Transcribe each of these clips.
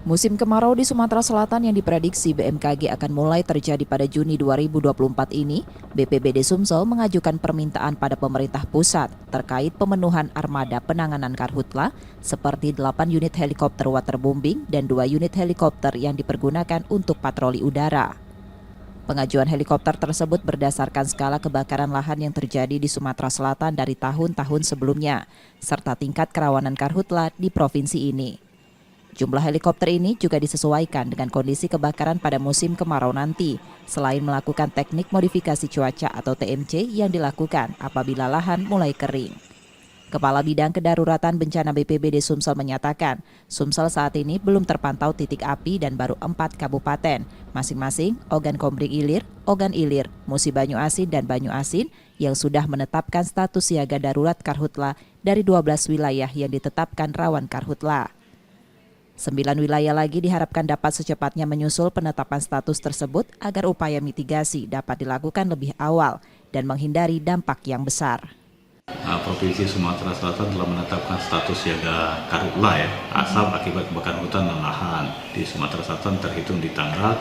Musim kemarau di Sumatera Selatan yang diprediksi BMKG akan mulai terjadi pada Juni 2024 ini, BPBD Sumsel mengajukan permintaan pada pemerintah pusat terkait pemenuhan armada penanganan karhutla seperti 8 unit helikopter waterbombing dan 2 unit helikopter yang dipergunakan untuk patroli udara. Pengajuan helikopter tersebut berdasarkan skala kebakaran lahan yang terjadi di Sumatera Selatan dari tahun-tahun sebelumnya, serta tingkat kerawanan karhutla di provinsi ini. Jumlah helikopter ini juga disesuaikan dengan kondisi kebakaran pada musim kemarau nanti, selain melakukan teknik modifikasi cuaca atau TMC yang dilakukan apabila lahan mulai kering. Kepala Bidang Kedaruratan Bencana BPBD Sumsel menyatakan, Sumsel saat ini belum terpantau titik api dan baru 4 kabupaten, masing-masing Ogan Komering Ilir, Ogan Ilir, Musi Banyu Asin, dan Banyu Asin yang sudah menetapkan status siaga darurat karhutla dari 12 wilayah yang ditetapkan rawan karhutla. 9 wilayah lagi diharapkan dapat secepatnya menyusul penetapan status tersebut agar upaya mitigasi dapat dilakukan lebih awal dan menghindari dampak yang besar. Provinsi Sumatera Selatan telah menetapkan status siaga karhutla asap akibat kebakaran hutan dan lahan di Sumatera Selatan terhitung di tanggal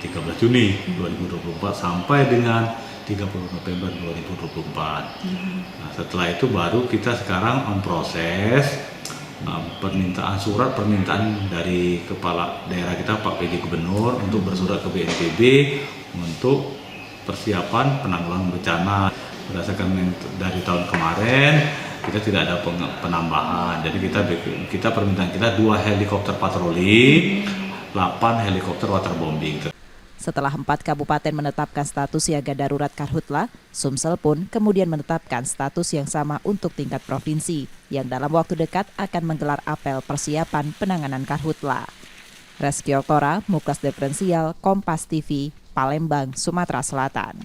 13 Juni 2024 sampai dengan 30 November 2024. Nah, setelah itu baru kita sekarang memproses permintaan dari kepala daerah kita Pak PJ Gubernur untuk bersurat ke BNPB untuk persiapan penanggulangan bencana. Berdasarkan dari tahun kemarin kita tidak ada penambahan, jadi kita permintaan kita 2 helikopter patroli, 8 helikopter waterbombing. Setelah 4 kabupaten menetapkan status siaga darurat karhutla, Sumsel pun kemudian menetapkan status yang sama untuk tingkat provinsi, yang dalam waktu dekat akan menggelar apel persiapan penanganan karhutla. Reski Oktora, Muklas Diferensial, Kompas TV, Palembang, Sumatera Selatan.